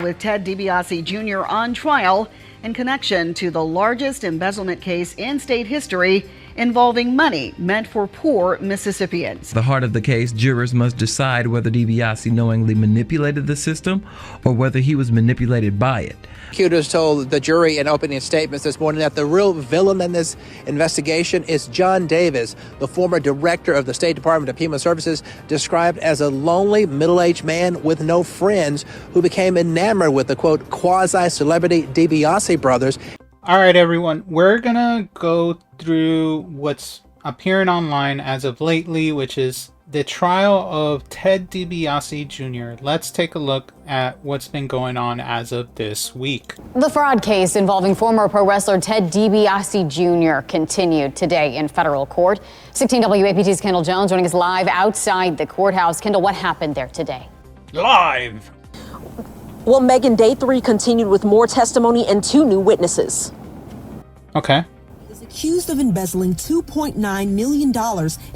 With Ted DiBiase Jr. on trial in connection to the largest embezzlement case in state history involving money meant for poor Mississippians. The heart of the case, jurors must decide whether DiBiase knowingly manipulated the system or whether he was manipulated by it. Prosecutors told the jury in opening statements this morning that the real villain in this investigation is John Davis, the former director of the State Department of Human Services, described as a lonely middle-aged man with no friends who became enamored with the, quote, quasi-celebrity DiBiase brothers. All right, everyone, we're gonna go through what's appearing online as of lately, which is the trial of Ted DiBiase Jr. Let's take a look at what's been going on as of this week. The fraud case involving former pro wrestler Ted DiBiase Jr. continued today in federal court. 16 WAPT's Kendall Jones joining us live outside the courthouse. Kendall, what happened there today? Live! Well, Megan, day 3 continued with more testimony and 2 new witnesses. Okay. He is accused of embezzling $2.9 million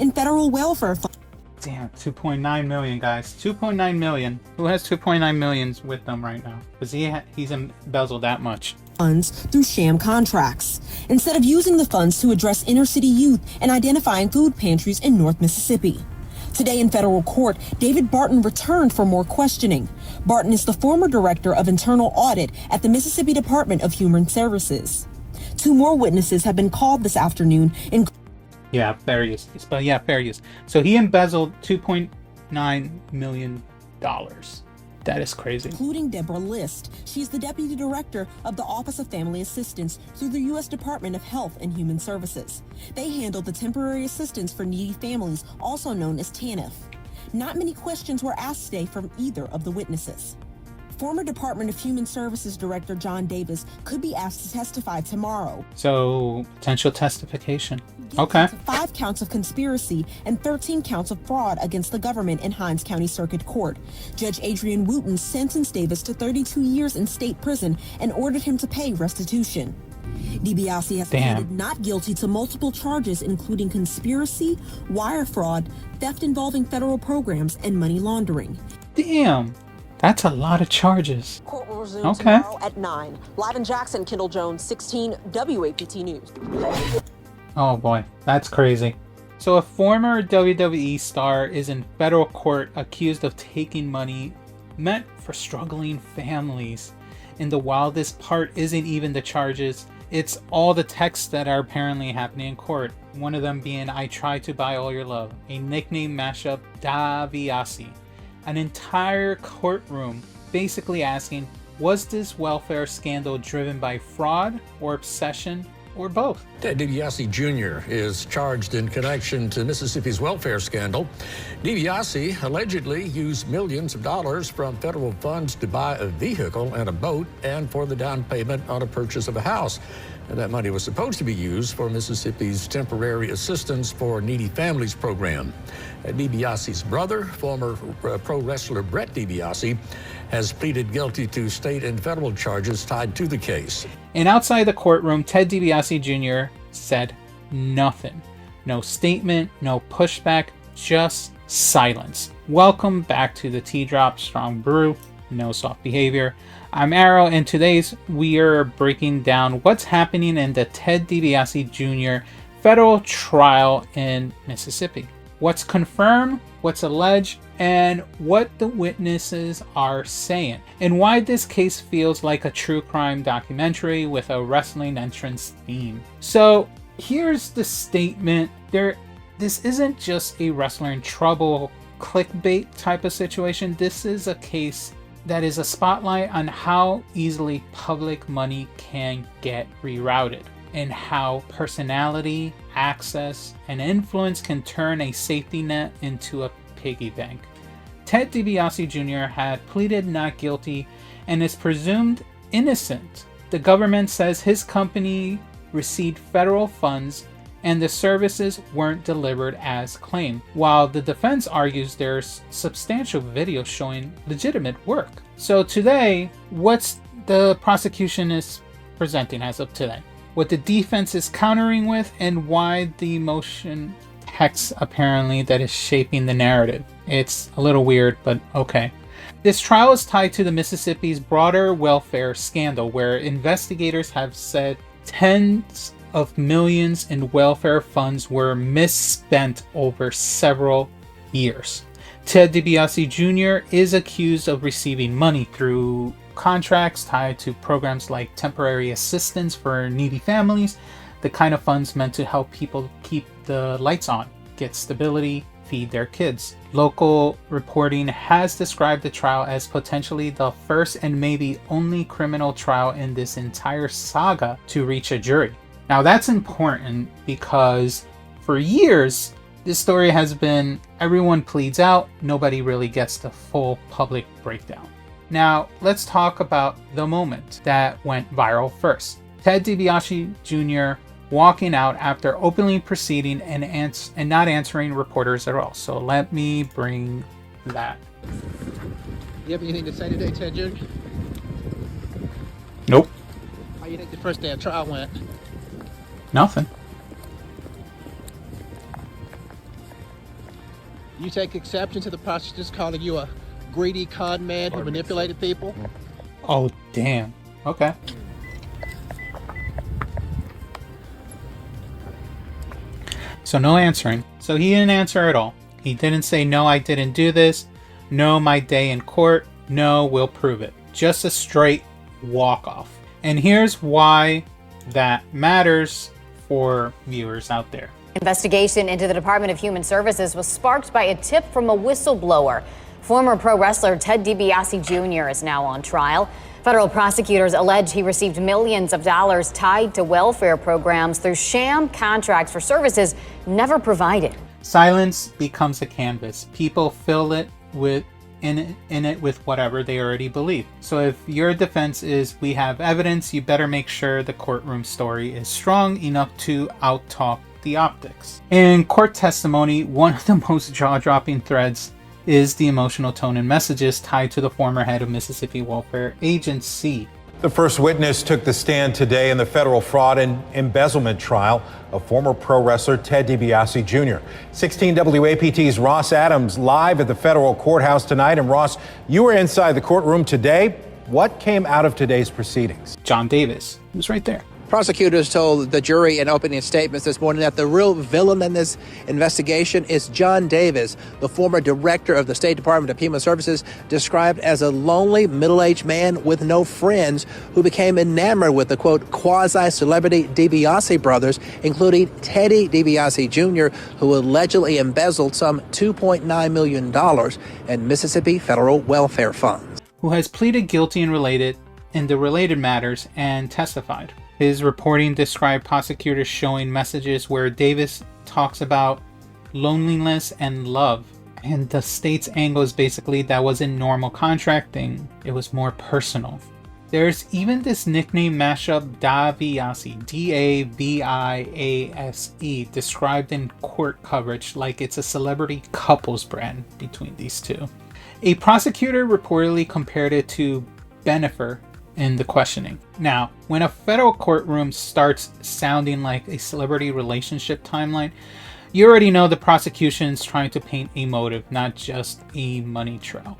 in federal welfare funds. Damn, 2.9 million, guys. 2.9 million. Who has 2.9 millions with them right now? Because he's embezzled that much. Funds through sham contracts, instead of using the funds to address inner city youth and identifying food pantries in North Mississippi. Today in federal court, David Barton returned for more questioning. Barton is the former director of internal audit at the Mississippi Department of Human Services. 2 more witnesses have been called this afternoon, Yeah, fair use. Yeah, fair use. So he embezzled $2.9 million. That is crazy. including Deborah List. She's the deputy director of the Office of Family Assistance through the U.S. Department of Health and Human Services. They handle the temporary assistance for needy families, also known as TANF. Not many questions were asked today from either of the witnesses. Former Department of Human Services Director John Davis could be asked to testify tomorrow. So, potential testification. Guilty Okay. to 5 counts of conspiracy and 13 counts of fraud against the government in Hinds County Circuit Court. Judge Adrian Wooten sentenced Davis to 32 years in state prison and ordered him to pay restitution. DiBiase has pleaded not guilty to multiple charges, including conspiracy, wire fraud, theft involving federal programs, and money laundering. Damn. That's a lot of charges. Court will resume tomorrow at 9. Live in Jackson, Kendall Jones, 16 WAPT News. Oh boy, that's crazy. So a former WWE star is in federal court accused of taking money meant for struggling families. And the wildest part isn't even the charges, it's all the texts that are apparently happening in court. One of them being, "I try to buy all your love," a nickname mashup, DiBiase. An entire courtroom basically asking, was this welfare scandal driven by fraud or obsession or both? Ted DiBiase Jr. is charged in connection to Mississippi's welfare scandal. DiBiase allegedly used millions of dollars from federal funds to buy a vehicle and a boat and for the down payment on a purchase of a house. And that money was supposed to be used for Mississippi's Temporary Assistance for Needy Families program. DiBiase's brother, former pro wrestler Brett DiBiase, has pleaded guilty to state and federal charges tied to the case. And outside the courtroom, Ted DiBiase Jr. said nothing. No statement, no pushback, just silence. Welcome back to the Tea Drop Strong Brew. No soft behavior. I'm Arrow, and today's we are breaking down what's happening in the Ted DiBiase Jr. federal trial in Mississippi. What's confirmed, what's alleged, and what the witnesses are saying, and why this case feels like a true crime documentary with a wrestling entrance theme. So here's the statement. This isn't just a wrestler in trouble clickbait type of situation. This is a case that is a spotlight on how easily public money can get rerouted and how personality, access, and influence can turn a safety net into a piggy bank. Ted DiBiase Jr. had pleaded not guilty and is presumed innocent. The government says his company received federal funds and the services weren't delivered as claimed, while the defense argues there's substantial video showing legitimate work. So today, what's the prosecution is presenting as of today? What the defense is countering with, and why the motion text apparently that is shaping the narrative. It's a little weird, but okay. This trial is tied to the Mississippi's broader welfare scandal, where investigators have said tens of millions in welfare funds were misspent over several years. Ted DiBiase Jr. is accused of receiving money through contracts tied to programs like temporary assistance for needy families, the kind of funds meant to help people keep the lights on, get stability, feed their kids. Local reporting has described the trial as potentially the first and maybe only criminal trial in this entire saga to reach a jury. Now that's important because for years, this story has been everyone pleads out, nobody really gets the full public breakdown. Now let's talk about the moment that went viral first. Ted DiBiase Jr. walking out after openly proceeding and not answering reporters at all. So let me bring that. You have anything to say today, Ted Jr.? Nope. How do you think the first day of trial went? Nothing. You take exception to the prosecutors calling you a greedy con man who manipulated people? Oh, damn. Okay. So no answering. So he didn't answer at all. He didn't say, no, I didn't do this. No, my day in court. No, we'll prove it. Just a straight walk off. And here's why that matters for viewers out there. Investigation into the Department of Human Services was sparked by a tip from a whistleblower. Former pro wrestler Ted DiBiase Jr. is now on trial. Federal prosecutors allege he received millions of dollars tied to welfare programs through sham contracts for services never provided. Silence becomes a canvas. People fill it with in it with whatever they already believe. So if your defense is we have evidence, you better make sure the courtroom story is strong enough to out-talk the optics. In court testimony, one of the most jaw-dropping threads is the emotional tone and messages tied to the former head of Mississippi Welfare Agency. The first witness took the stand today in the federal fraud and embezzlement trial of former pro wrestler Ted DiBiase Jr. 16 WAPT's Ross Adams live at the federal courthouse tonight. And Ross, you were inside the courtroom today. What came out of today's proceedings? John Davis, he was right there. Prosecutors told the jury in opening statements this morning that the real villain in this investigation is John Davis, the former director of the State Department of Human Services, described as a lonely middle-aged man with no friends who became enamored with the, quote, quasi-celebrity DiBiase brothers, including Teddy DiBiase Jr., who allegedly embezzled some $2.9 million in Mississippi federal welfare funds. Who has pleaded guilty in the related matters and testified. His reporting described prosecutors showing messages where Davis talks about loneliness and love. And the state's angle is basically that wasn't normal contracting. It was more personal. There's even this nickname mashup, DaViase, D-A-V-I-A-S-E, described in court coverage like it's a celebrity couples brand between these two. A prosecutor reportedly compared it to Bennifer in the questioning. Now, when a federal courtroom starts sounding like a celebrity relationship timeline, you already know the prosecution is trying to paint a motive, not just a money trail.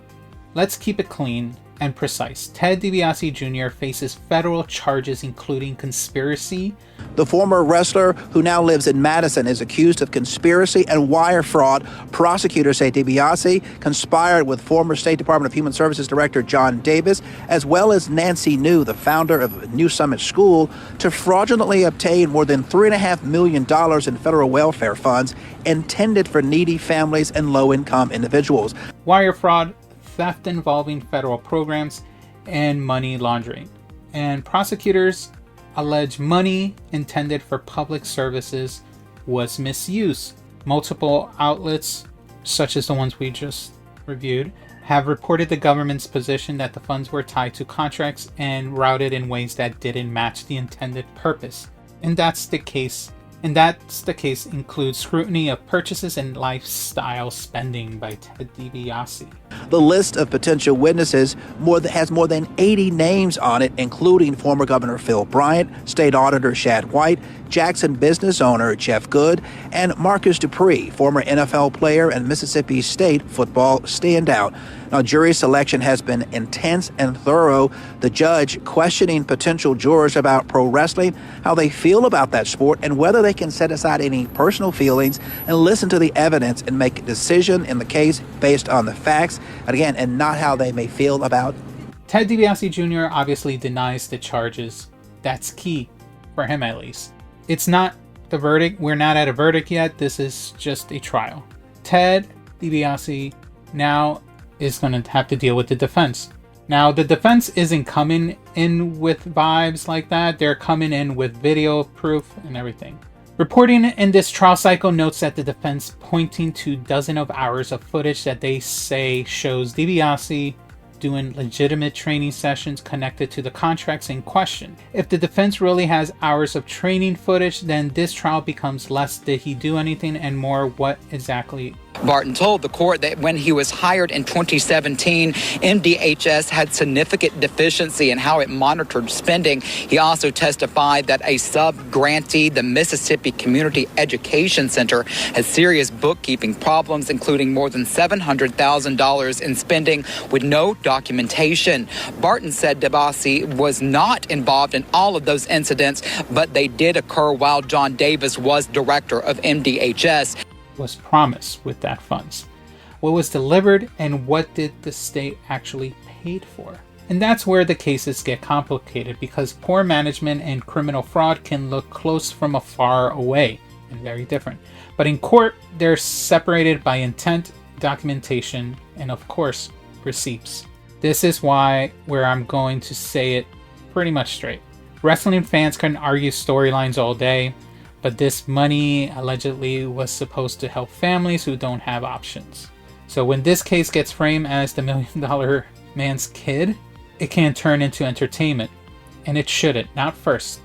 Let's keep it clean and precise. Ted DiBiase Jr. faces federal charges including conspiracy. The former wrestler, who now lives in Madison, is accused of conspiracy and wire fraud. Prosecutors say DiBiase conspired with former State Department of Human Services Director John Davis, as well as Nancy New, the founder of New Summit School, to fraudulently obtain more than $3.5 million in federal welfare funds intended for needy families and low-income individuals. Wire fraud, theft involving federal programs, and money laundering. And prosecutors allege money intended for public services was misused. Multiple outlets, such as the ones we just reviewed, have reported the government's position that the funds were tied to contracts and routed in ways that didn't match the intended purpose. And that's the case And that's the case includes scrutiny of purchases and lifestyle spending by Ted DiBiase. The list of potential witnesses has more than 80 names on it, including former Governor Phil Bryant, State Auditor Shad White, Jackson business owner Jeff Good, and Marcus Dupree, former NFL player and Mississippi State football standout. Now, jury selection has been intense and thorough. The judge questioning potential jurors about pro wrestling, how they feel about that sport, and whether they can set aside any personal feelings and listen to the evidence and make a decision in the case based on the facts, and not how they may feel about. Ted DiBiase Jr. obviously denies the charges. That's key, for him at least. It's not the verdict. We're not at a verdict yet. This is just a trial. Ted DiBiase now is going to have to deal with the defense. Now, the defense isn't coming in with vibes like that. They're coming in with video proof and everything. Reporting in this trial cycle notes that the defense pointing to dozens of hours of footage that they say shows DiBiase doing legitimate training sessions connected to the contracts in question. If the defense really has hours of training footage, then this trial becomes less did he do anything and more what exactly. Barton told the court that when he was hired in 2017, MDHS had significant deficiency in how it monitored spending. He also testified that a sub-grantee, the Mississippi Community Education Center, had serious bookkeeping problems, including more than $700,000 in spending with no documentation. Barton said DiBiase was not involved in all of those incidents, but they did occur while John Davis was director of MDHS. Was promised with that funds, what was delivered, and what did the state actually paid for. And that's where the cases get complicated, because poor management and criminal fraud can look close from afar away and very different. But in court, they're separated by intent, documentation, and of course, receipts. This is where I'm going to say it pretty much straight. Wrestling fans can argue storylines all day, but this money allegedly was supposed to help families who don't have options. So when this case gets framed as the $1 million man's kid, it can turn into entertainment. And it shouldn't, not first.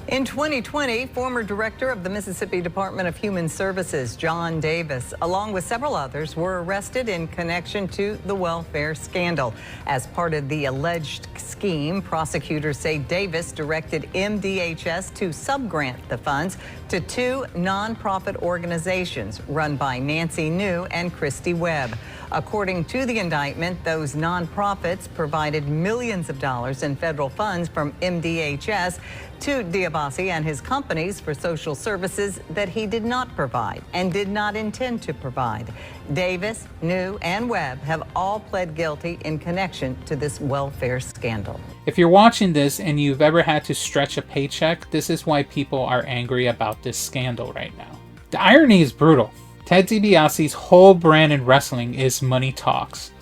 In 2020, former director of the Mississippi Department of Human Services, John Davis, along with several others, were arrested in connection to the welfare scandal. As part of the alleged scheme, prosecutors say Davis directed MDHS to subgrant the funds to two nonprofit organizations run by Nancy New and Christy Webb. According to the indictment, those nonprofits provided millions of dollars in federal funds from MDHS to DiBiase and his companies for social services that he did not provide and did not intend to provide. Davis, New, and Webb have all pled guilty in connection to this welfare scandal. If you're watching this and you've ever had to stretch a paycheck, this is why people are angry about this scandal right now. The irony is brutal. Ted DiBiase's whole brand in wrestling is money talks,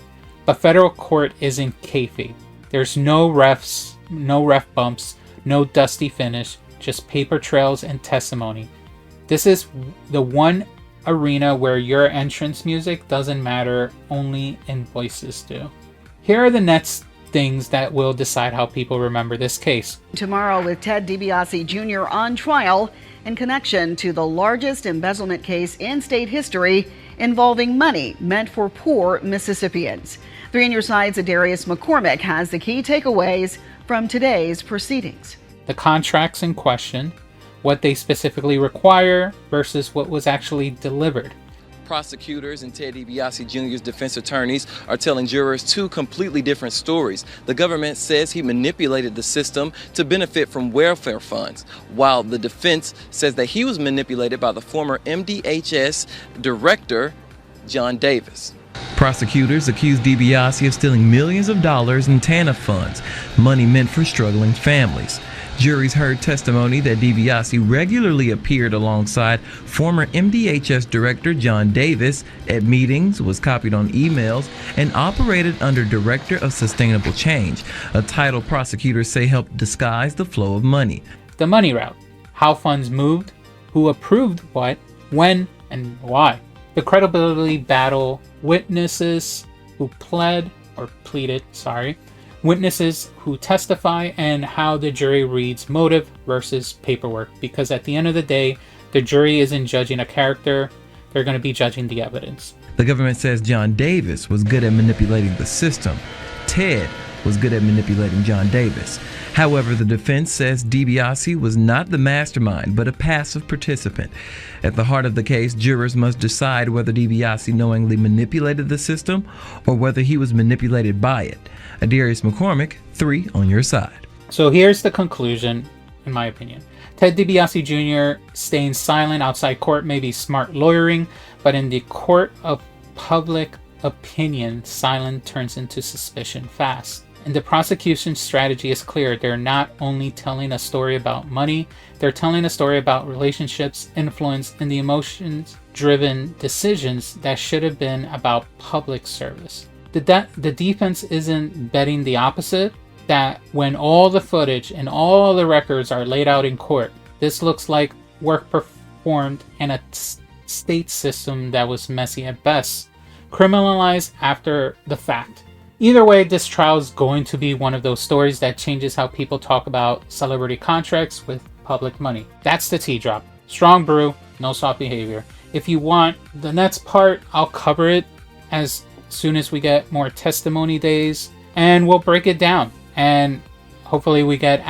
but federal court isn't kayfabe. There's no refs, no ref bumps, no dusty finish, just paper trails and testimony. This is the one arena where your entrance music doesn't matter, only invoices do. Here are the next things that will decide how people remember this case. Tomorrow with Ted DiBiase Jr. on trial in connection to the largest embezzlement case in state history involving money meant for poor Mississippians. 3 on Your Side's Adarius McCormick has the key takeaways from today's proceedings. The contracts in question, what they specifically require versus what was actually delivered. Prosecutors and Ted DiBiase Jr.'s defense attorneys are telling jurors two completely different stories. The government says he manipulated the system to benefit from welfare funds, while the defense says that he was manipulated by the former MDHS director, John Davis. Prosecutors accused DiBiase of stealing millions of dollars in TANF funds, money meant for struggling families. Juries heard testimony that DiBiase regularly appeared alongside former MDHS Director John Davis at meetings, was copied on emails, and operated under Director of Sustainable Change, a title prosecutors say helped disguise the flow of money. The money route, how funds moved, who approved what, when, and why. The credibility battle, witnesses who pleaded, witnesses who testify, and how the jury reads motive versus paperwork, because at the end of the day, The jury isn't judging a character, they're going to be judging the evidence. The government says John Davis was good at manipulating the system. Ted was good at manipulating John Davis. However, the defense says DiBiase was not the mastermind, but a passive participant. At the heart of the case, jurors must decide whether DiBiase knowingly manipulated the system or whether he was manipulated by it. Adarius McCormick, 3 on your side. So here's the conclusion, in my opinion. Ted DiBiase Jr. staying silent outside court may be smart lawyering, but in the court of public opinion, silence turns into suspicion fast. And the prosecution's strategy is clear. They're not only telling a story about money, they're telling a story about relationships, influence, and the emotions-driven decisions that should have been about public service. The defense isn't betting the opposite, that when all the footage and all the records are laid out in court, this looks like work performed in a state system that was messy at best, criminalized after the fact. Either way, this trial is going to be one of those stories that changes how people talk about celebrity contracts with public money. That's the tea drop. Strong brew, no soft behavior. If you want the next part, I'll cover it as soon as we get more testimony days, and we'll break it down. And hopefully we get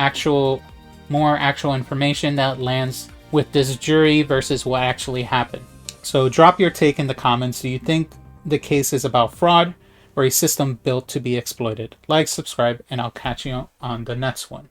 more actual information that lands with this jury versus what actually happened. So drop your take in the comments. Do you think the case is about fraud or a system built to be exploited? Like, subscribe, and I'll catch you on the next one.